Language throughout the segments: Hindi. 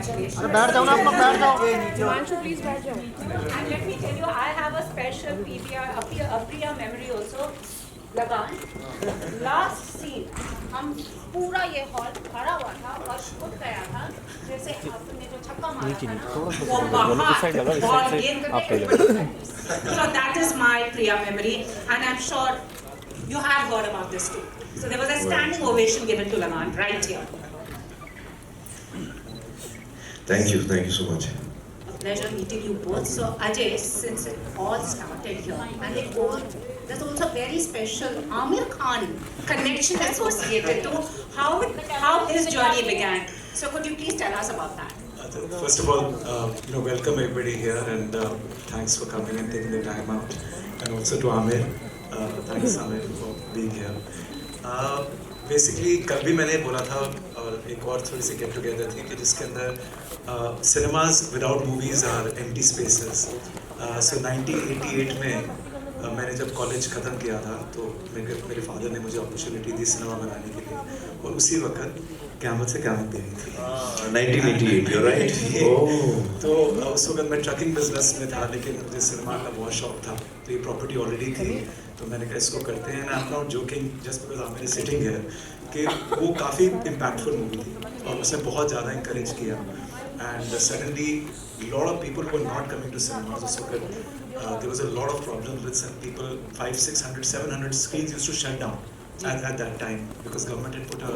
congratulations. बैठ जाओ ना आप लोग, बैठ जाओ। Himanshu, please बैठ जाओ. And let me tell you, I have a special PVR, a Priya memory also. लगान लास्ट सीन हम पूरा ये हॉल भरा हुआ था और छूट गया था, जैसे आपने जो छक्का मारा था ना वो बाहर बॉल गेंद करके. So that is my Priya memory, and I'm sure you have heard about this too. So there was a standing ovation given to Lagan right here. Thank you so much. A pleasure meeting you both. So Ajay, since it all started here, and it all, there's also very special Amir Khan connection associated to how his journey began. So could you please tell us about that? First of all, welcome everybody here, and thanks for coming and taking the time out. And also to Amir, thanks Amir for being here. Basically, कल भी मैंने बोला था और एक और थोड़ी सी गेट टुगेदर थी कि जिसके अंदर cinemas without movies are empty spaces. So 1988 में मैंने जब कॉलेज ख़त्म किया था तो मेरे फादर ने मुझे अपॉर्चुनिटी दी सिनेमा बनाने के लिए, और उसी वक्त क़यामत से क़यामत दे रही थी. 1988, you're right. तो उस वक्त मैं ट्रकिंग बिजनेस में था, लेकिन मुझे सिनेमा का बहुत शौक था, तो ये प्रॉपर्टी ऑलरेडी थी, तो मैंने कहा इसको करते हैं. I am not joking just because I am sitting here, कि वो काफ़ी इम्पैक्टफुल मूवी थी और उसने बहुत ज़्यादा इंकरेज किया. And suddenly lot of people were not coming to cinemas. उस वक्त there was a lot of problems with some people. 500, 600, 700 screens used to shut down at that time because government had put a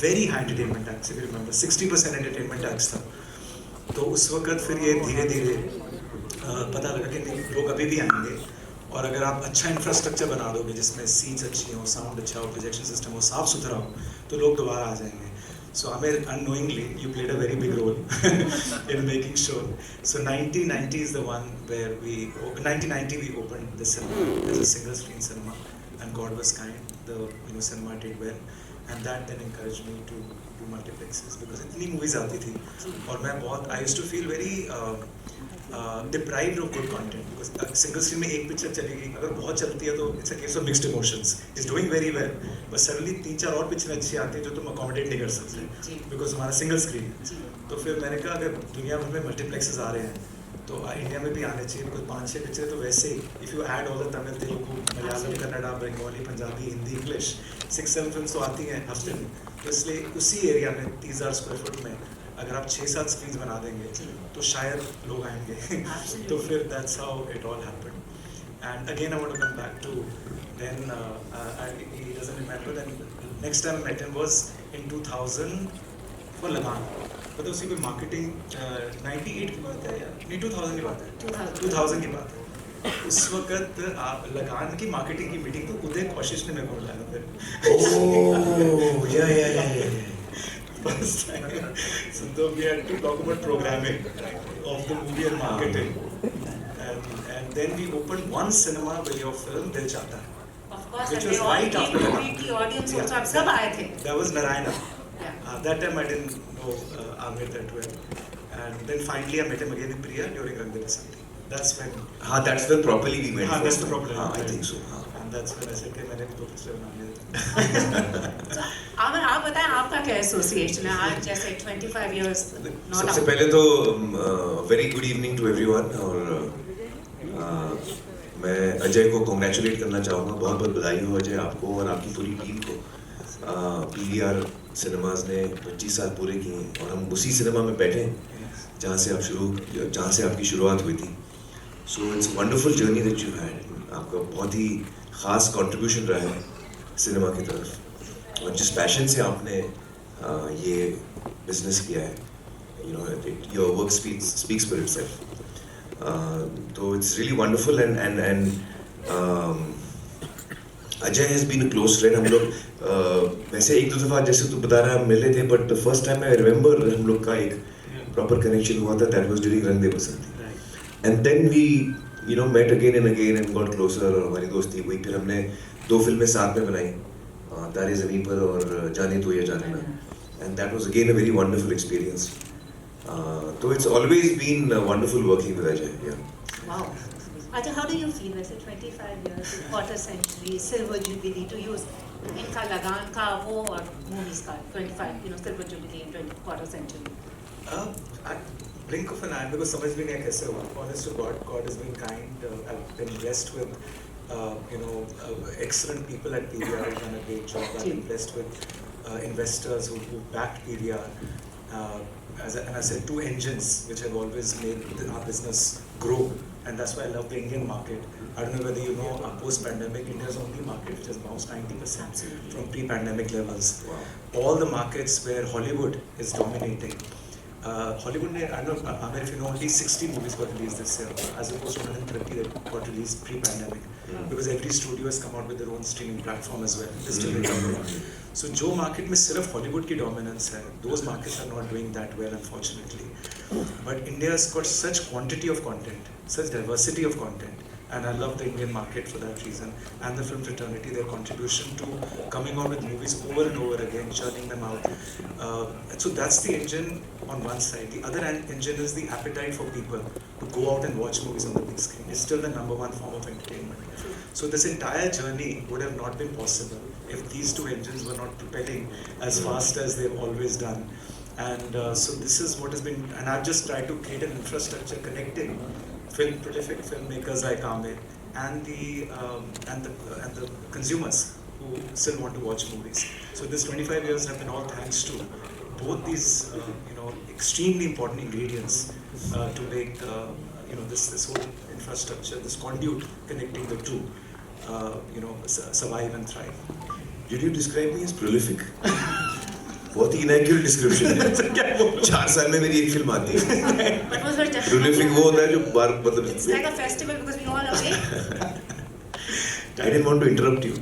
very high entertainment tax. If you remember, 60% entertainment tax था. तो उस वक्त फिर ये धीरे धीरे पता लगा कि नहीं, लोग अभी भी आएंगे, और अगर आप अच्छा इंफ्रास्ट्रक्चर बना दोगे जिसमें सीट्स अच्छी हो, साउंड अच्छा हो, प्रोजेक्शन सिस्टम हो, साफ सुथरा हो, तो लोग दोबारा आ जाएंगे. So Amir, unknowingly, you played a very big role in making sure. So 1990 is the one where 1990 we opened the cinema as a single screen cinema, and God was kind. The cinema did well, and that then encouraged me to do multiplexes because इतनी movies आती थी, और मैं बहुत I used to feel very deprived of good content because single screen में एक पिक्चर चलेगी, अगर बहुत चलती है तो it's a case of mixed emotions. It's doing very well, but suddenly 3-4 और पिक्चर अच्छी आती है जो तुम accommodate नहीं कर सकते because हमारा single screen. तो फिर मैंने कहा अगर दुनिया भर में multiplexes आ रहे हैं तो इंडिया में भी आने चाहिए, because 5-6 पिक्चर तो वैसे ही, if you add all the Tamil, Telugu, Malayalam, Kannada, Bengali, Punjabi, Hindi, English, 6-7 films तो आती हैं हफ्ते में. तो इसलिए उसी एरिया में 30,000 स्क्वायर फुट में अगर आप 6-7 स्क्रीन्स बना देंगे तो शायद लोग आएंगे. तो फिर that's how it all happened. And again I want to come back to then he doesn't remember, then next time I met him was in 2000 for Lagan. मतलब उसी कोई मार्केटिंग 98 की बात है या नहीं 2000 की बात है, 2000 की बात है. उस वक्त आप लगान की मार्केटिंग की मीटिंग तो उदय कौशिश ने मेरे को बुलाया फिर. Yeah. First time. So we had to talk about programming of the movie and marketing, and then we opened one cinema with your film Dil Chahta Hai. Of course, Which and was they all right came after to Lagan. meet the audience also. आप सब आए थे. That was Narayana. Yeah. That time I didn't know Amir that well, and then finally I met him again in Priya during Rang De Basanti. That's when. That's when properly we met. That's the problem. I think so. And that's when I said कि मैंने भी 2 पिक्चर बना लिए. So, आमिर आप बताएं आपका क्या एसोसिएशन है आज जैसे 25 years not सबसे out. पहले तो very good evening to everyone, और मैं अजय को कॉन्ग्रेचुलेट करना चाहूँगा. बहुत बहुत बधाई हो अजय, आपको और आपकी पूरी टीम को. PVR सिनेमाज ने 25 साल पूरे किए हैं, और हम उसी सिनेमा में बैठे हैं जहाँ से आपकी शुरुआत हुई थी. So it's wonderful journey that you had. आपका बहुत ही ख़ास कंट्रीब्यूशन रहा है सिनेमा की तरफ, और जिस पैशन से आपने ये बिजनेस किया है, your work speaks for itself. तो it's really wonderful. And Ajay has been a close friend. हम लोग वैसे एक दो दफ़ा जैसे तू बता रहा है मिले थे, but the first time I remember हम लोग का एक प्रॉपर कनेक्शन हुआ था, that was during Rang De Basanti. And then we met again and again and got closer, और हमारी दोस्ती हुई. फिर हमने 2 फिल्में साथ में बनाई, तारे ज़मीं पर और जाने तो या जाने ना, and that was again a very wonderful experience. So it's always been wonderful working with Ajay. Yeah. Wow. Ajay, how do you feel? वैसे 25 years, quarter century, silver jubilee to use इनका लगान का वो और movies का 25, silver jubilee, quarter century. Blink of an eye, because समझ भी नहीं है कैसे हुआ. Honest to God, God has been kind. I've been blessed with, excellent people at PVR who've done a great job. I've been blessed with investors who backed PVR. And I said, two engines which have always made our business grow, and that's why I love the Indian market. I don't know whether you know, post-pandemic, India's only market which has bounced 90% from pre-pandemic levels. Wow. All the markets where Hollywood is dominating. Hollywood, I don't know, Amir, if you know, only 60 movies got released this year, as opposed to 130 that got released pre-pandemic. Because every studio has come out with their own streaming platform as well. They're still recovering. So, जो market में सिर्फ Hollywood की dominance है, those markets are not doing that well, unfortunately. But India has got such quantity of content, such diversity of content, and I love the Indian market for that reason. And the film fraternity, their contribution to coming out with movies over and over again, churning them out. So that's the engine on one side. The other engine is the appetite for people to go out and watch movies on the big screen. It's still the number one form of entertainment. So this entire journey would have not been possible if these two engines were not propelling as fast as they've always done. And so this is what has been, and I've just tried to create an infrastructure connecting prolific filmmakers like Amir and the consumers who still want to watch movies. So this 25 years have been all thanks to both these extremely important ingredients to make this whole infrastructure, this conduit connecting the two, survive and thrive. Did you describe me as prolific? बहुत ही inaccurate description है. 4 साल में मेरी एक फिल्म आती है. Prolific वो होता है जो बार मतलब. It's like a festival because we all away. I didn't want to interrupt you.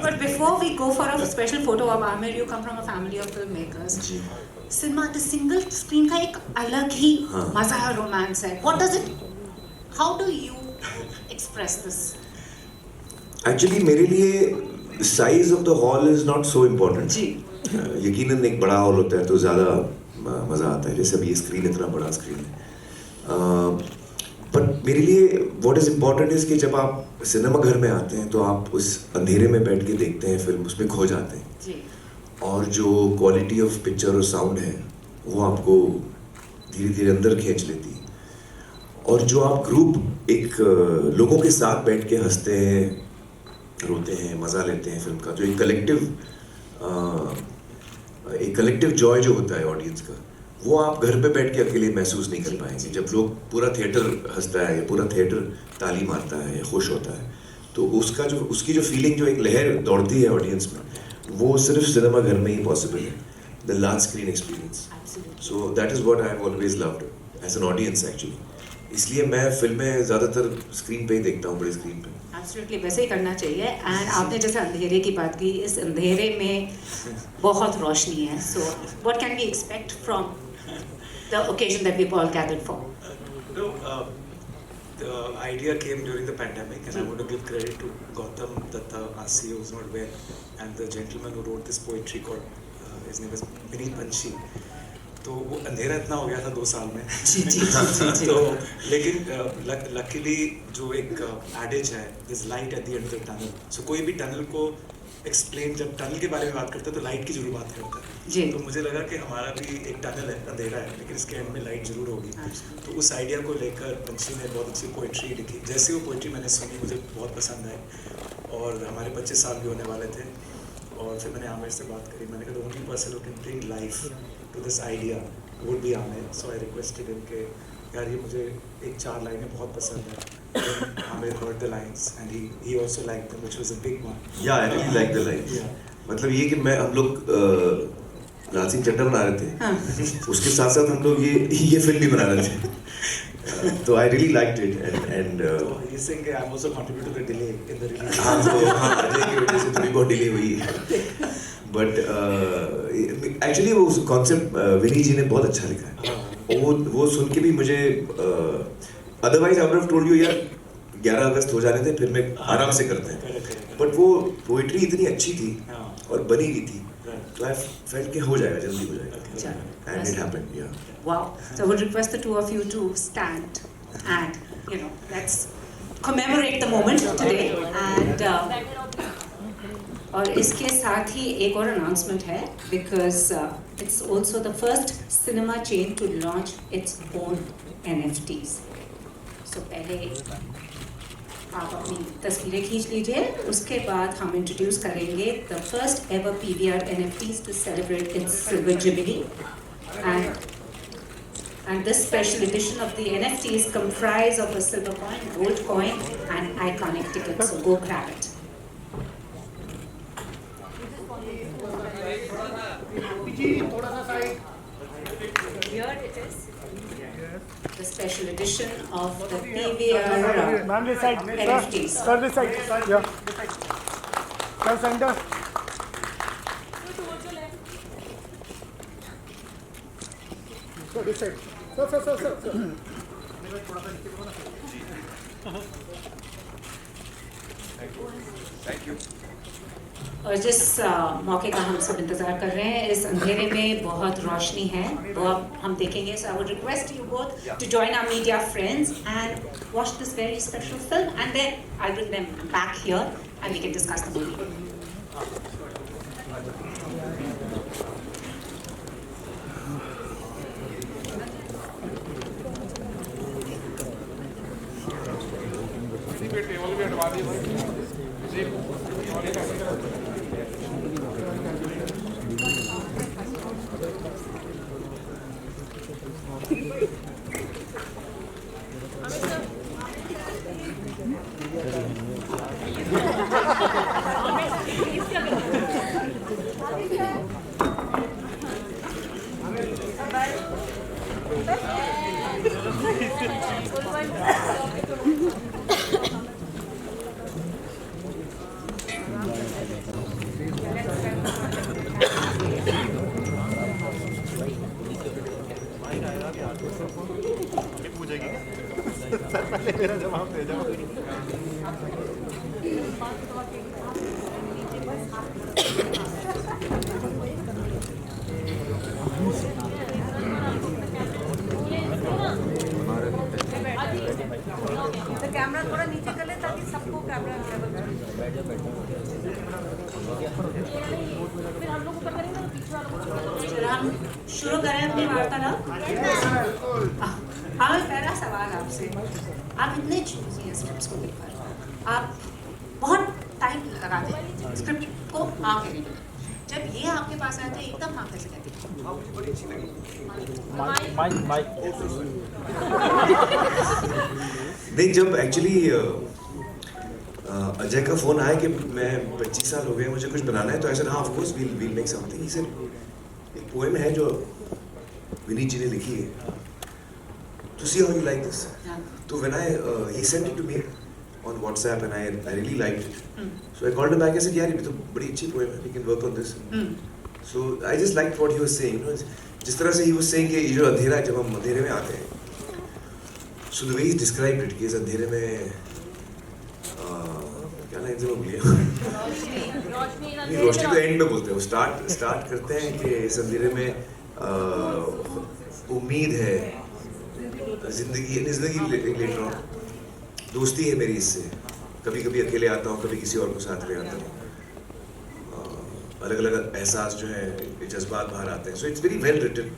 But before we go for a special photo of Amir, you come from a family of filmmakers. Ji. Cinema, the single screen का एक अलग ही मजा है, romance है. What does it? How do you express this? Actually मेरे लिए size of the hall is not so important. जी. यकीनन एक बड़ा हॉल होता है तो ज़्यादा मज़ा आता है, जैसे अभी ये स्क्रीन इतना बड़ा स्क्रीन है. बट मेरे लिए व्हाट इज़ इम्पोर्टेंट इज़ कि जब आप सिनेमा घर में आते हैं तो आप उस अंधेरे में बैठ के देखते हैं फिल्म, उसमें खो जाते हैं. जी. और जो क्वालिटी ऑफ पिक्चर और साउंड है वो आपको धीरे धीरे अंदर खींच लेती है. और जो आप ग्रुप एक लोगों के साथ बैठ के हंसते हैं, रोते हैं, मज़ा लेते हैं फिल्म का, जो एक कलेक्टिव जॉय जो होता है ऑडियंस का, वो आप घर पे बैठ के अकेले महसूस नहीं कर पाएंगे. जब लोग पूरा थिएटर हंसता है या पूरा थिएटर ताली मारता है या खुश होता है, तो उसकी जो फीलिंग, जो एक लहर दौड़ती है ऑडियंस में, वो सिर्फ सिनेमा घर में ही पॉसिबल है. The large screen experience. So that is what I have always loved as an audience actually. इसलिए मैं फिल्में ज़्यादातर स्क्रीन पे ही देखता हूँ, बड़ी स्क्रीन पे. एब्सोल्युटली वैसे ही करना चाहिए. एंड आपने जैसे अंधेरे की बात की, इस अंधेरे में बहुत रोशनी है. So what can we expect from the occasion that we all gathered for? The idea came during the pandemic, and I want to give credit to Gautam Datta, our CEO, who's not well, and the gentleman who wrote this poetry called, his name is Vineet Panchi. तो वो अंधेरा इतना हो गया था 2 साल में. जी. तो लेकिन लकीली जो एक एडेज है, this light at the end of the tunnel. So कोई भी टनल को एक्सप्लेन, जब टनल के बारे में बात करता है तो लाइट की जरूर बात करता है. जी. तो मुझे लगा कि हमारा भी एक टनल है, अंधेरा है, लेकिन इसके एंड में लाइट जरूर होगी. तो उस आइडिया को लेकर पंछी ने बहुत अच्छी पोइट्री लिखी. जैसे वो पोइट्री मैंने सुनी, मुझे बहुत पसंद आई. और हमारे 25 साल भी होने वाले थे, और फिर मैंने आमिर से बात करी. मैंने कहा, the only person who can bring life to this idea would be Amir. So I requested him कि यार ये मुझे एक 4 लाइनें बहुत पसंद है. Amir heard the lines and he also liked them, which was a big one. Yeah, I really like the lines. मतलब ये कि हम लोग लाल सिंह चड्ढा बना रहे थे, उसके साथ साथ हम लोग ये फिल्म भी बना रहे थे. तो I really liked it and he's saying कि I'm also contributed to the delay in the release. हाँ अजय की वजह से थोड़ी बहुत डिले हुई है. बट एक्चुअली वो कॉन्सेप्ट विनी जी ने बहुत अच्छा लिखा है. वो सुन के भी मुझे otherwise I would have told you यार 11 अगस्त हो जाने थे, फिर मैं आराम से करते हैं. बट वो पोइट्री इतनी अच्छी थी और बनी हुई थी, तो आई फेल्ट कि हो जाएगा, जल्दी हो जाएगा. And it happened. या Wow. So I would request the two of you to stand and let's commemorate the moment today. And और इसके साथ ही एक और अनाउंसमेंट है, because it's also the first cinema chain to launch its own NFTs. सो पहले आप अपनी तस्वीरें खींच लीजिए, उसके बाद हम इंट्रोड्यूस करेंगे the first ever PVR NFTs to celebrate its silver jubilee. And this special edition of the NFTs comprise of a silver coin, gold coin, and iconic ticket. So go grab it. Here it is, the special edition of the PVR Ma'am, this side. NFTs. Sir, this side. Yeah. Sir, center. Sir, this side. Sir. Thank you. और जिस मौके का हम सब इंतज़ार कर रहे हैं, इस अंधेरे में बहुत रोशनी है, वो अब हम देखेंगे. So I would request you both to join our media friends and watch this very special film, and then I'll bring them back here and we can discuss the movie. मेरा जवाब दे जाओ. कैमरा थोड़ा नीचे कर ले ताकि सबको कैमरा फिर हम लोग ऊपर करेंगे तो पीछे वालों को हम शुरू करें अपनी वार्तालाप. हाँ, पहला सवाल आपसे. आप इतने चूजी हैं स्क्रिप्ट को लेकर, आप बहुत टाइम लगाते हैं स्क्रिप्ट को हाँ कहने के लिए. जब ये आपके पास आया तो एकदम हाँ कैसे कहते हैं? नहीं, जब एक्चुअली अजय का फोन आया कि मैं 25 साल हो गए, मुझे कुछ बनाना है, तो ऐसा हाँ of course we'll make something. He said एक पोएम है जो विनीत जी ने लिखी है, to see how you like this. So when he sent it to me on WhatsApp and I really liked it. So I called him back and said, यार ये तो बड़ी अच्छी poem है, we can work on this. So I just liked what he was saying. You know, जिस तरह से he was saying कि ये जो अंधेरा है, जब हम अंधेरे में आते हैं, so the way he described it कि इस अंधेरे में क्या लाइन से मैं भूल गया. रोशनी तो एंड में बोलते हैं, वो स्टार्ट करते हैं कि इस अंधेरे में उम्मीद है, जिंदगी लेट रहा हूँ, दोस्ती है मेरी इससे, कभी कभी अकेले आता हूँ, कभी किसी और को साथ ले आता हूँ, अलग अलग एहसास जो है, जज्बात बाहर आते हैं. So it's very well written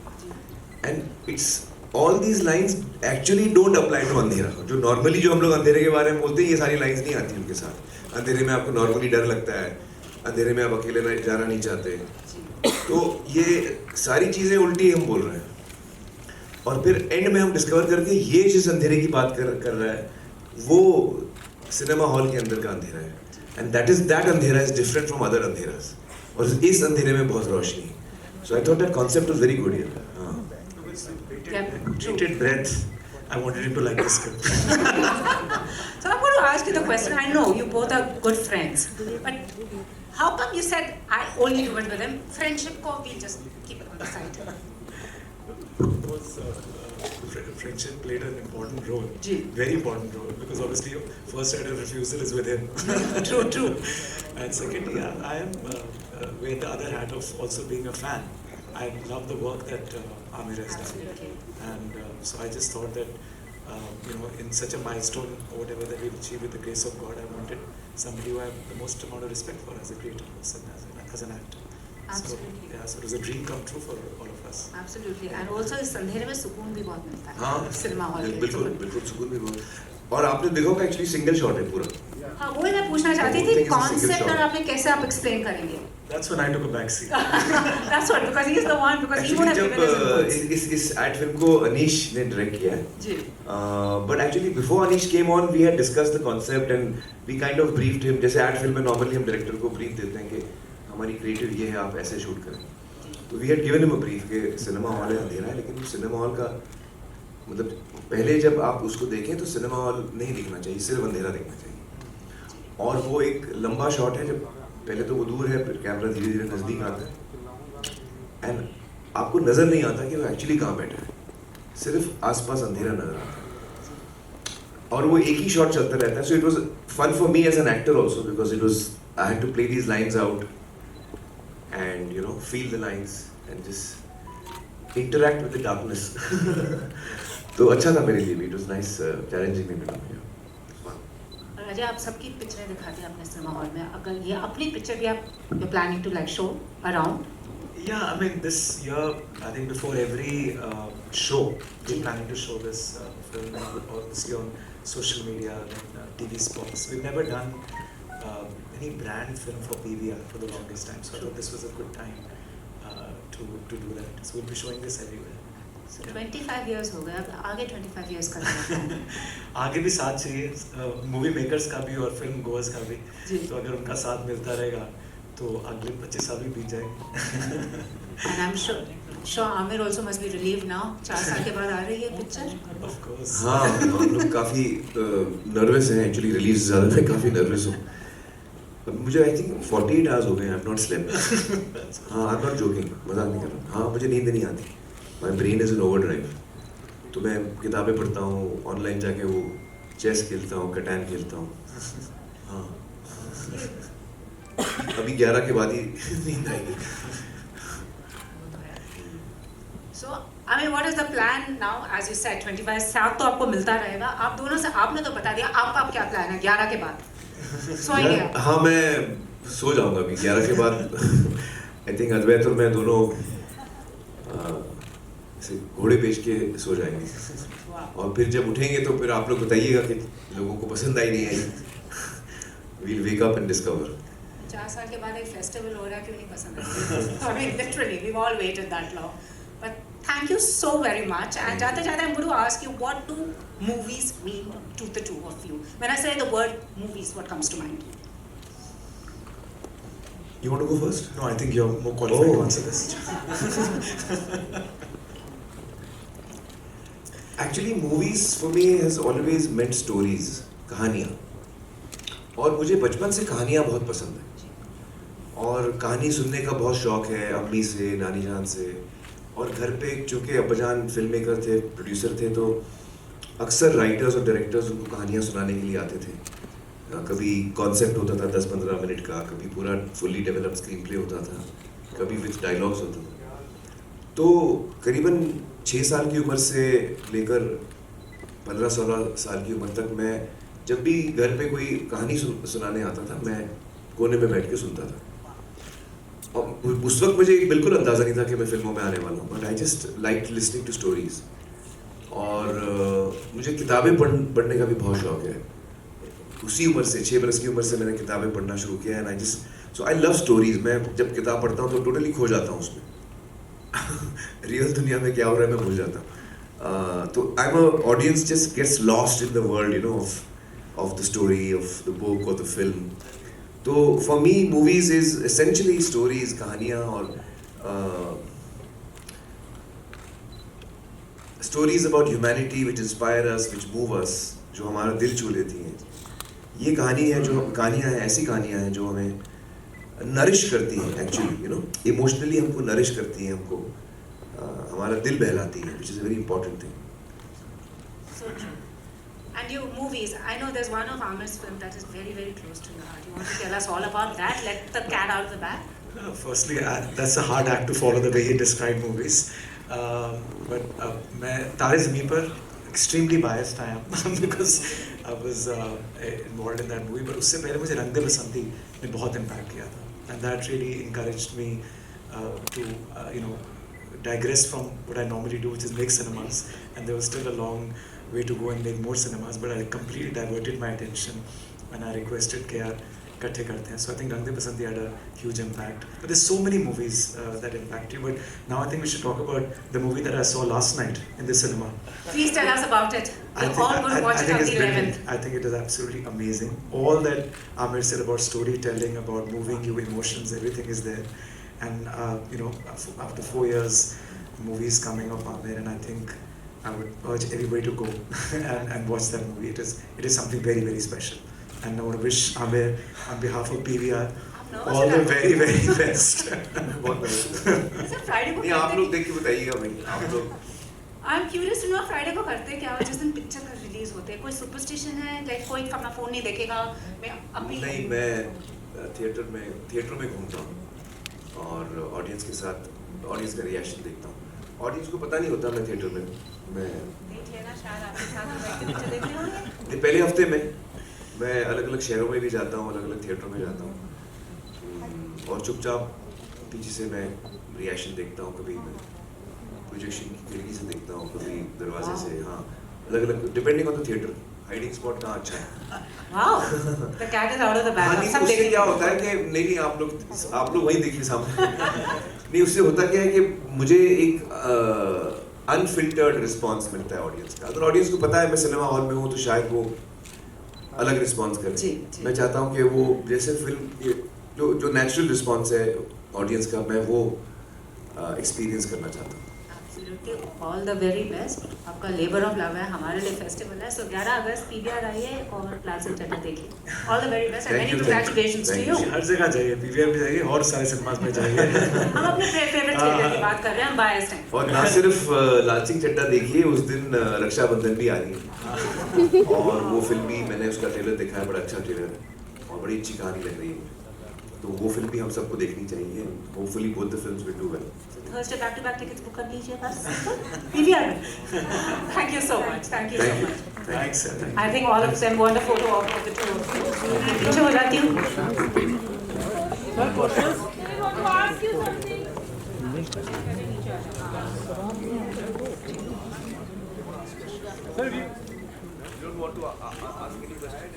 and it's all these lines actually don't apply to Andhera. जो नॉर्मली जो हम लोग अंधेरे के बारे में बोलते हैं, ये सारी लाइन्स नहीं आती उनके साथ. अंधेरे में आपको नॉर्मली डर लगता है, अंधेरे में आप अकेले जाना नहीं चाहते, तो ये सारी चीज़ें उल्टी हम बोल रहे हैं. और फिर एंड में हम डिस्कवर करके ये जिस अंधेरे की बात कर रहा है, वो सिनेमा हॉल के अंदर का अंधेरा है. एंड दैट अंधेरा इज डिफरेंट फ्रॉम अदर अंधेरास. और इस अंधेरे में बहुत रोशनी है. So I thought that concept was very good. Bated breath. I wanted him to like this script. So I'm going to ask you the question. I know you both are good friends, but how come you said I only do it with him? Friendship ko we just keep it on the side. Because friendship played an important role, Ji. very important role, because obviously your first right of refusal is with him. True. And secondly, I am wearing the other hat of also being a fan. I love the work that Amir has done, and so I just thought that in such a milestone or whatever that we've achieved with the grace of God, I wanted somebody who I have the most amount of respect for as a creative person, as an actor. Absolutely. So, yeah, so it was a dream come true for all of us. Absolutely. And also इस अंधेरे में सुकून भी बहुत मिलता है हाँ सिनेमा हॉल में। बिल्कुल बिल्कुल सुकून भी बहुत। और आपने देखा होगा एक्चुअली सिंगल शॉट है पूरा। हाँ वो मैं पूछना चाहती The whole थी thing is a single concept shot. और आपने कैसे आप एक्सप्लेन करेंगे? That's when I took a back seat. That's what, because he is the one, because he would actually have given us जब इस एड फिल्म को अनीश ने डायरेक्ट किया है, जी। but actually before Anish came on, we had discussed the concept and we kind of briefed him. जैसे एड फिल्म में नॉर्मली हम डायरेक्टर को ब्रीफ देते हैं कि हमारी क्रिएटिव ये है, आप ऐसे शूट करें। तो we had given him a brief कि सिनेमा हॉल है अंधेरा है, लेकिन सिनेमा हॉल का मतलब पहले जब आप उसको देखें तो सिनेमा हॉल नहीं दिखना चाहिए, सिर्फ अंधेरा दिखना चाहिए। और वो एक लंबा शॉट है, जब पहले तो वो दूर है, फिर कैमरा धीरे धीरे नजदीक आता है एंड आपको नजर नहीं आता कि वो एक्चुअली कहाँ बैठा है, सिर्फ आसपास अंधेरा नजर आता है और वो एक ही शॉट चलता रहता है। So it was fun for me as an actor also because it was I had to play these lines out and you know feel the lines and just interact with the darkness. तो अच्छा था मेरे लिए भी, it was nice challenging me. Raja आप सबकी पिक्चरें दिखाते हैं अपने सिनेमा हॉल में, अगर ये अपनी पिक्चर भी आप you planning to like show around? Yeah, I mean this year, I think before every show, we're planning to show this film obviously on social media and TV spots. We've never done any brand film for PVR for the longest time, so I thought this was a good time to do that. So we'll be showing this everywhere. So 25 years हो गए, अब आगे 25 years का क्या है? आगे भी साथ चाहिए, मूवी मेकर्स का भी और फिल्म गोअर्स का भी। जी। तो अगर उनका साथ मिलता रहेगा तो अगले 25 साल भी बीत जाएंगे। And I'm sure Amir also must be relieved now. 4 साल के बाद आ रही है पिक्चर। Of course. हाँ हम लोग काफ़ी नर्वस हैं एक्चुअली, रिलीज से ज़्यादा मैं काफ़ी नर्वस हूँ। मुझे आई थिंक 48 आवर्स हो गए, आई हैव नॉट स्लेप्ट। हाँ आई एम नॉट जोकिंग, मजाक नहीं कर रहा। हाँ मुझे नींद नहीं आती, my brain is in overdrive. तो मैं किताबें पढ़ता हूँ, ऑनलाइन जाके वो चेस खेलता हूँ, कटान खेलता हूँ। हाँ अभी 11 के बाद ही नींद आएगी। So I mean, what is the plan now? As you said, 25 साल तो आपको मिलता रहेगा। आप दोनों से आपने तो बता दिया, आपका क्या प्लान है 11 के बाद? सोएंगे आप? हाँ मैं सो जाऊंगा अभी 11 के बाद। आई थिंक अद्वैत और मैं दोनों ऐसे घोड़े बेच के सो जाएंगे और फिर जब उठेंगे तो फिर आप लोग बताइएगा कि लोगों को पसंद आई नहीं आई। We'll wake up and discover. 4 साल के बाद एक फेस्टिवल हो रहा है, क्यों नहीं पसंद है? I mean, literally, we've all waited that long. But thank you so very much. And जाते-जाते I'm going to ask you, what do movies mean to the two of you? When I say the word movies, what comes to mind? You want to go first? No, I think you're more qualified to answer this. Actually, movies for me has always meant stories, कहानियाँ। और मुझे बचपन से कहानियाँ बहुत पसंद है और कहानी सुनने का बहुत शौक है, अम्मी से, नानी जान से। और घर पे चूँकि अब्बाजान फिल्म मेकर थे, प्रोड्यूसर थे, तो अक्सर राइटर्स और डायरेक्टर्स उनको कहानियाँ सुनाने के लिए आते थे। कभी कॉन्सेप्ट होता था 10-15 मिनट का, कभी पूरा फुल्ली डेवलप्ड स्क्रीन प्ले होता था, कभी विद डायलॉग्स होता था। तो करीबन 6 साल की उम्र से लेकर 15-16 साल की उम्र तक मैं जब भी घर पे कोई कहानी सुनाने आता था, मैं कोने में बैठ के सुनता था। और उस वक्त मुझे बिल्कुल अंदाज़ा नहीं था कि मैं फिल्मों में आने वाला हूँ, but I just like listening to stories. और मुझे किताबें पढ़ने का भी बहुत शौक है। उसी उम्र से 6 बरस की उम्र से मैंने किताबें पढ़ना शुरू किया है। So I love stories. मैं जब किताब पढ़ता हूँ तो टोटली खो जाता हूँ उसमें। रियल दुनिया में क्या हो रहा है मैं भूल जाता हूँ। तो I am a audience just gets lost in the world, you know, of the story, of the book or the film. So for me, movies is essentially stories, कहानियाँ और stories about humanity which inspire us, which move us, जो हमारा दिल छू लेती हैं। ये कहानी है जो कहानियाँ हैं, ऐसी कहानियाँ हैं जो हमें नरिश करती हैं, एक्चुअली यू नो इमोशनली हमको नरिश करती हैं, हमको हमारा दिल बहलाती है, which is a very important thing. So true. And you movies, I know there's one of Amir's film that is very, very close to your heart. You want to tell us all about that? Let the cat out of the bag. Firstly, that's a hard act to follow the way he described movies. But मैं तारे ज़मीं पर extremely biased I am because I was involved in that movie. But उससे पहले मुझे रंग दे बसंती ने बहुत impact किया था, and that really encouraged me to digress from what I normally do, which is make cinemas. And there was still a long way to go and make more cinemas, but I completely diverted my attention and I requested कि यार इकट्ठे करते हैं. So I think रंग दे बसंती had a huge impact. But there's so many movies that impact you. But now I think we should talk about the movie that I saw last night in the cinema. Please tell us about it. We're all going to watch it on it's the brilliant. 11th. I think it is absolutely amazing. All that Amir said about storytelling, about moving you, emotions, everything is there. And after 4 years, the movie is coming of Amir, and I think I would urge everybody to go and watch that movie. It is something very, very special. And I want to wish Amir, on behalf of PVR, all the very, very best. बहुत Sir, Friday को नहीं, आप करते लोग देख के बताइएगा भाई, आप लोग. I'm curious to know Friday को करते क्या हो जिस दिन पिक्चर का रिलीज होते हैं. कोई सुपरस्टिशन है, लाइक कोई अपना फोन नहीं देखेगा. मैं अपनी नहीं, मैं थिएटर में घूमता हूँ और ऑडियंस के साथ ऑडियंस का रिएक्शन देखता हूँ. ऑडियंस को पता नहीं होता मैं थिएटर में मैं देख लेना शायद आपके साथ बैठ के पिक्चर देख रहे होंगे. पहले हफ्ते में मैं अलग अलग शहरों में भी जाता हूँ, अलग अलग थिएटरों में जाता हूँ और चुपचाप पीछे से मैं रिएक्शन देखता हूँ. कभी मैं प्रोजेक्शन की खिड़की से देखता हूँ, कभी दरवाजे से. हाँ, अलग अलग depending on the theater. Hiding spot कहाँ अच्छा है. Wow, the cat is out of the bag. सब उससे देख क्या होता है कि नहीं आप लोग वहीं देखिए सामने. नहीं, उससे होता क्या है कि मुझे एक अनफिल्टर्ड रिस्पांस मिलता है ऑडियंस का. अगर ऑडियंस को पता है मैं सिनेमा हॉल में हूँ तो शायद वो अलग रिस्पांस करें. मैं चाहता हूँ कि वो जैसे फिल्म जो नेचुरल रिस्पांस है ऑडियंस का, मैं वो एक्सपीरियंस करना चाहता हूँ. Absolutely, all the very best. आपका लेबर ऑफ लव है, हमारे लिए फेस्टिवल है. सो 11 अगस्त पीवीआर आइए और लाल सिंह चड्ढा देखिए. All the very best and many congratulations to you. हर जगह जाइए, पीवीआर भी जाइए और सारे सिनेमास में जाइए. हम अपने फेवरेट थिएटर की बात कर रहे हैं, हम बायस्ड हैं. और ना सिर्फ लाल सिंह चड्ढा देखिए, उस दिन रक्षाबंधन भी आ रही है और वो फिल्म भी मैंने उसका ट्रेलर देखा है. बड़ा अच्छा ट्रेलर है और बड़ी अच्छी कहानी लग रही है. तो वो फिल्म भी हम सबको देखनी चाहिए. Hopefully both the films will do well. Thursday back to back tickets book कर लीजिए बस. PVR. Thank you so much. Thank you so much. Thanks. I think all of them want a photo of the two of you. पीछे हो जाती हूँ. Sir, you don't want to ask any question?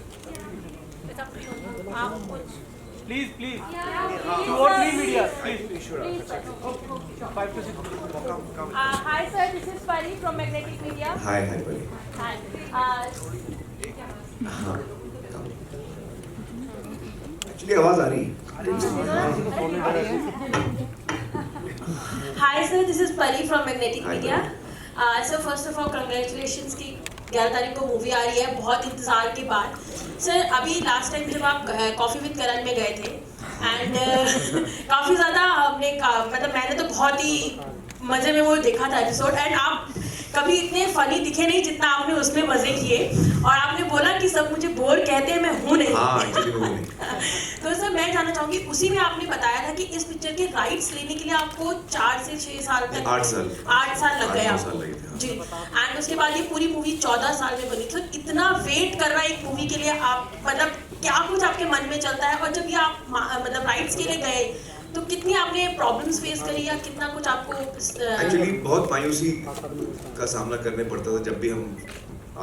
Please. 2 or 3 media. Please. Sure. 5 to 6 minutes. Hi sir, this is Pari from Magnetic Media. हाय परी. Hi. हाँ, एक्चुअली आवाज आ रही है. Hi sir, this is Pari from Magnetic Hi, Media. So first of all, congratulations कि 11 तारीख को मूवी आ रही है, बहुत इंतजार के बाद. सर अभी लास्ट टाइम जब आप कॉफ़ी विद करण में गए थे एंड काफ़ी ज़्यादा हमने मतलब मैंने तो बहुत ही मज़े में वो देखा था एपिसोड. एंड आप कभी इतने फनी दिखे नहीं जितना आपने उसमें मज़े किए. और आपने बोला कि सब मुझे बोर कहते हैं, मैं हूँ नहीं. हाँ, एक्चुअली मैं हूँ नहीं. तो सर मैं जानना चाहूँगी, उसी में आपने बताया था कि इस पिक्चर के राइट्स लेने के लिए आपको 4 से 6 साल तक 8 साल लग गए 8 साल आपको. लगे थे. जी. एंड उसके बाद ये पूरी मूवी 14 साल में बनी. तो इतना वेट करना एक मूवी के लिए, आप मतलब क्या कुछ आपके मन में चलता है. और जब ये आप मतलब राइट्स के लिए गए तो कितनी आपने प्रॉब्लम्स फेस करी या कितना कुछ आपको एक्चुअली बहुत मायूसी का सामना करने पड़ता था जब भी हम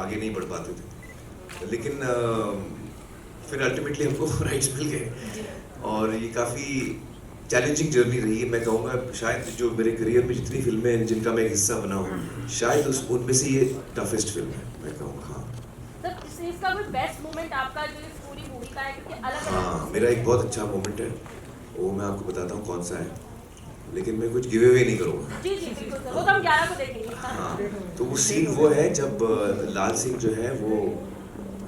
आगे नहीं बढ़ पाते थे. लेकिन फिर अल्टीमेटली हमको राइट्स मिल गए और ये काफ़ी चैलेंजिंग जर्नी रही है. मैं कहूँगा शायद जो मेरे करियर में जितनी फिल्में हैं जिनका मैं एक हिस्सा बना हूँ, शायद उनमें से ये टफेस्ट फिल्म है, मैं कहूँगा. हाँ. सर इसका कोई बेस्ट मोमेंट आपका जो इस पूरी मूवी का है, क्योंकि अलग हाँ, मेरा एक बहुत अच्छा मोमेंट है, वो मैं आपको बताता हूँ कौन सा है, लेकिन मैं कुछ गिव अवे नहीं करूँगा. जी बिल्कुल सर, वो तो हम 11 को देखेंगे. हाँ, तो वो सीन वो है जब लाल सिंह जो है वो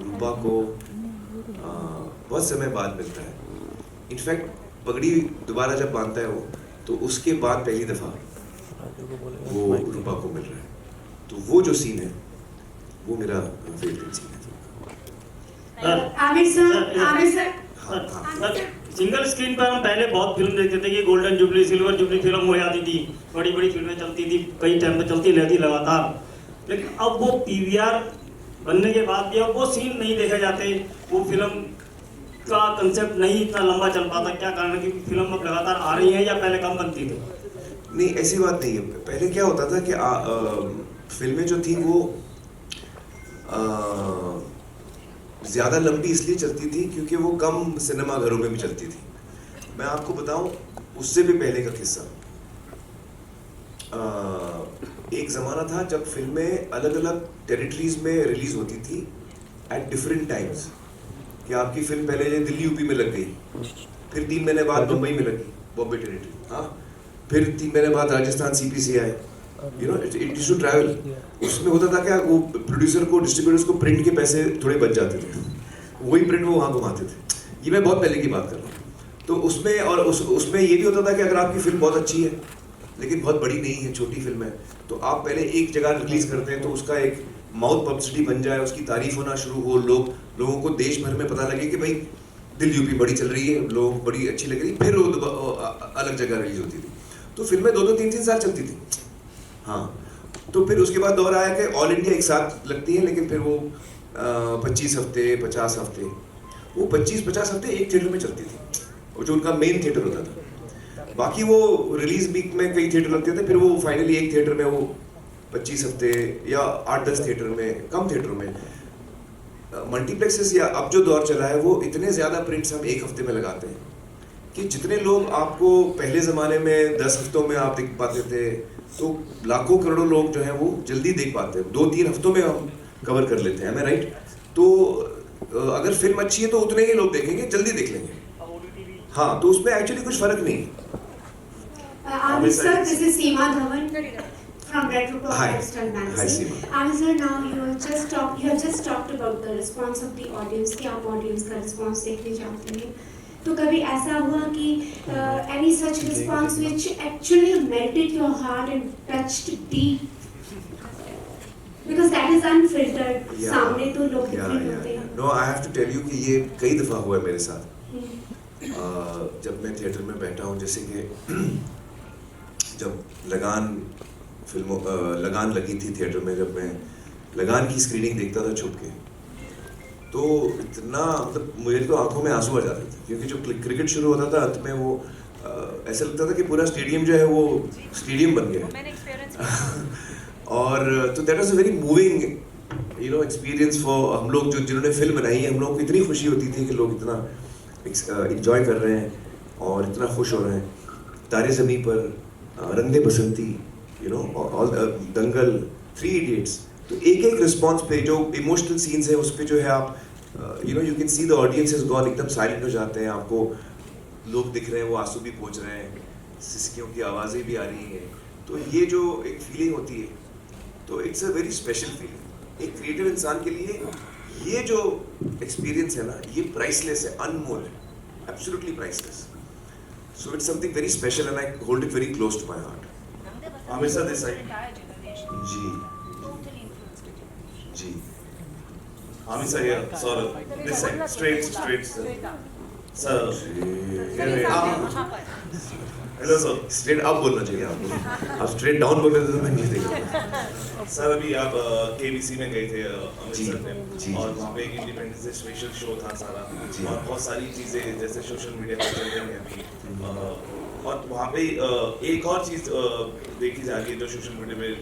रूपा को बहुत समय बाद मिलता है. इनफैक्ट पगड़ी दोबारा जब बांधता है वो, तो उसके बाद पहली दफ़ा वो रूपा को मिल रहा है. तो वो जो सीन है वो मेरा फेवरेट सीन है. आमिर सर. हाँ. सिंगल स्क्रीन पर हम पहले बहुत फिल्म देखते थे कि golden jubilee, silver jubilee film हो जाती थी. बड़ी बड़ी फिल्में चलती थी, कई टाइम तक चलती रहती लगातार. लेकिन अब वो पीवीआर बनने के बाद भी अब वो सीन नहीं देखे जाते, वो फिल्म का कंसेप्ट नहीं इतना लंबा चल पाता। क्या कारण है कि फिल्म अब लगातार आ रही है या पहले कम बनती थी? नहीं, ऐसी बात नहीं है। पहले क्या होता था कि फिल्में जो थी वो ज़्यादा लंबी इसलिए चलती थी क्योंकि वो कम सिनेमा घरों में भी चलती थी। मैं आपको बताऊं उससे भी पहले का किस्सा। एक ज़माना था जब फिल्में अलग अलग टेरिटरीज में रिलीज होती थी एट डिफरेंट टाइम्स। कि आपकी फिल्म पहले दिल्ली यूपी में लग गई, फिर 3 महीने बाद मुंबई में लगी, बॉम्बे टेरिटरी, हाँ, फिर 3 महीने बाद राजस्थान सीपीसी आए, you know it used to travel. उसमें होता था क्या, वो प्रोड्यूसर को, डिस्ट्रीब्यूटर्स को प्रिंट के पैसे थोड़े बच जाते थे, वही प्रिंट वो वहाँ घुमाते थे। ये मैं बहुत पहले की बात कर रहा हूँ। तो उसमें और उसमें ये भी होता था कि अगर आपकी फिल्म बहुत अच्छी है लेकिन बहुत बड़ी नहीं है, छोटी फिल्म है, तो आप पहले एक जगह रिलीज करते हैं तो उसका एक माउथ पब्लिसिटी बन जाए, उसकी तारीफ होना शुरू हो, लोगों को देश भर में पता लगे कि भाई दिल्ली यूपी बड़ी चल रही है, लोगों को बड़ी अच्छी लग रही है, फिर वो अलग जगह रिलीज होती थी। तो फिल्में 2-2, 3-3 साल चलती थी। हाँ, तो फिर उसके बाद दौर आया कि ऑल इंडिया एक साथ लगती है, लेकिन फिर वो 25 हफ्ते, 50 हफ्ते, वो 25-50 हफ्ते एक थिएटर में चलती थी, और जो उनका मेन थिएटर होता था। बाकी वो रिलीज वीक में कई थिएटर लगते थे, फिर वो फाइनली एक थिएटर में वो 25 हफ्ते या 8-10 थिएटर में, कम थिएटरों में। मल्टीप्लेक्सेस या अब जो दौर चला है वो इतने ज़्यादा प्रिंट्स हम एक हफ्ते में लगाते हैं कि जितने लोग आपको पहले ज़माने में 10 हफ्तों में आप देख पाते थे, तो लाखों करोड़ों लोग जो हैं वो जल्दी देख पाते हैं, 2-3 हफ्तों में हम कवर कर लेते हैं, मैं राइट? तो अगर फिल्म अच्छी है तो उतने ही लोग देखेंगे, जल्दी देख लेंगे। हाँ, तो उसमें एक्चुअली कुछ फ़र्क नहीं है। Sir, this is Seema Dhawan from Retro Lifestyle Magazine. Hi, Seema. Sir, now you have just talked about the response of the audience, कि आप audience का response देखने जाते हैं। तो कभी ऐसा हुआ कि any such response which actually melted your heart and touched deep? Because that is unfiltered. सामने तो लोग different होते हैं। No, I have to tell you कि ये कई दफ़ा हुआ है मेरे साथ। जब मैं थिएटर में बैठा हूँ, जैसे कि जब लगान लगी थी थिएटर में, जब मैं लगान की स्क्रीनिंग देखता था छुप के, तो इतना, मतलब मुझे तो आंखों में आंसू आ जाते थे, क्योंकि जो क्रिकेट शुरू होता था अंत में वो ऐसा लगता था कि पूरा स्टेडियम जो है वो स्टेडियम बन गया। और तो that was a very moving experience for हम लोग जिन्होंने फिल्म बनाई है। हम लोगों को इतनी खुशी होती थी कि लोग इतना एंजॉय कर रहे हैं और इतना खुश हो रहे हैं। तारे ज़मीं पर, रंग दे बसंती, ऑल दंगल, 3 इडियट्स, तो एक रिस्पॉन्स पे जो इमोशनल सीन्स है उस पे जो है आप you can see the audience is gone, एकदम साइलेंट हो जाते हैं, आपको लोग दिख रहे हैं, वो आंसू भी पोंछ रहे हैं, सिसकियों की आवाज़ें भी आ रही हैं। तो ये जो एक फीलिंग होती है, तो it's a very special feeling. एक क्रिएटिव इंसान के लिए ये जो एक्सपीरियंस है ना, ये प्राइसलेस है, अनमोल है, absolutely priceless. So it's something very special and I hold it very close to my heart. Aamir sir this side. जी, जी। Aamir sir here, Saurabh this side, straight sir. Hello sir. Straight up बोलना चाहिए आपको। आप straight down बोल रहे थे तो मैं नहीं देगा। सर अभी आप KBC में गए थे अमृतसर जी, में, और वहाँ पे एक इंडिपेंडेंस डे स्पेशल शो था सारा, और बहुत सारी चीज़ें जैसे सोशल मीडिया पर चल रही हैं अभी, और वहाँ पे एक और चीज़ देखी जा रही है जो सोशल मीडिया में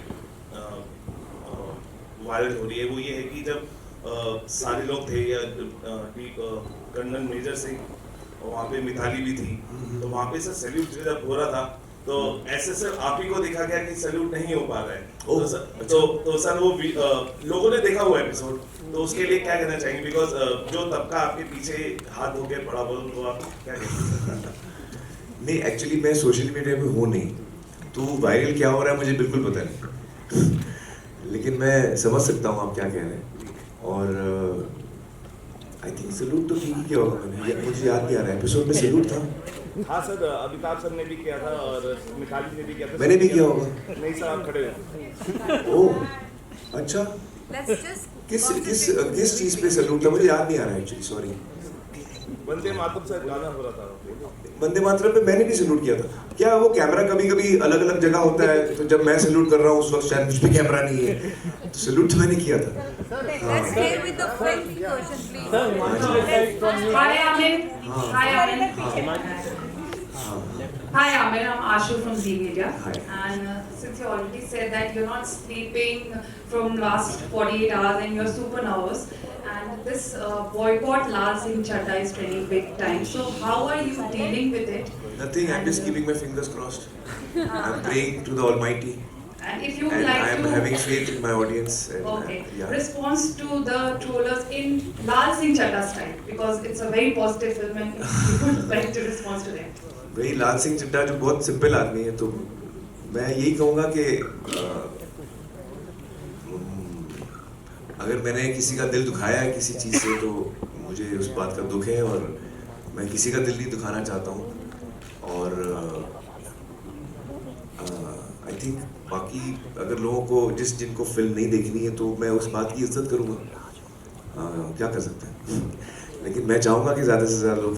वायरल हो रही है, वो ये है कि जब सारे लोग थे, या कर्नल मेजर सिंह, वहाँ पे मिताली भी थी, तो वहाँ पे सर सैल्यूट जब हो रहा था तो ऐसे सर आप ही को देखा गया कि सैल्यूट नहीं हो पा रहा है। तो सर वो लोगों ने देखा हुआ एपिसोड, तो उसके लिए क्या कहना चाहेंगे? बिकॉज जो तबका आपके पीछे हाथ धो के पड़ा हो, तो आप क्या कहेंगे? नहीं, एक्चुअली मैं सोशल मीडिया पे हूँ नहीं, तो वायरल क्या हो रहा है मुझे बिल्कुल पता नहीं। लेकिन मैं समझ सकता हूँ आप क्या कह रहे हैं, और आई थिंक सैल्यूट तो ठीक ही किया होगा मैंने, मुझे याद नहीं आ रहा है एपिसोड में सैल्यूट था। हाँ सर, अमिताभ सर ने भी किया था और मिताली ने भी किया था। मैंने भी किया होगा। नहीं सर, आप खड़े हो। ओह, अच्छा। किस चीज़ पे सैल्यूट था मुझे याद नहीं आ रहा है एक्चुअली, सॉरी। वंदे मातरम से गाना हो रहा था। वंदे मातरम पे मैंने भी सैल्यूट किया था। क्या वो कैमरा कभी कभी अलग अलग जगह होता है, तो जब मैं सैल्यूट कर रहा हूँ उस वक्त शायद मुझ पे कैमरा नहीं है, तो सैल्यूट तो मैंने किया था। Let's stay with the film version, please. Hi Amir. Hi Amir. Hi Amir, I'm Ashu from Z Media. Hi. And since you already said that you're not sleeping from last 48 hours and you're super nervous, and this boycott Lal Singh Chadda is trending big time. So how are you dealing with it? Nothing, I'm just keeping my fingers crossed. I'm praying to the Almighty. And if you would And like I'm to... having faith in my audience. And, Okay. yeah. Response to the trollers in Lal Singh Chadda style, because it's a very positive film and you would like to respond to them. भाई लाल सिंह चड्ढा जो बहुत सिंपल आदमी है, तो मैं यही कहूँगा कि अगर मैंने किसी का दिल दुखाया है किसी चीज़ से, तो मुझे उस बात का दुख है और मैं किसी का दिल नहीं दुखाना चाहता हूँ। और आई थिंक बाकी अगर लोगों को जिनको फिल्म नहीं देखनी है, तो मैं उस बात की इज्जत करूँगा, क्या कर सकते हैं। लेकिन मैं चाहूँगा कि ज़्यादा से ज़्यादा लोग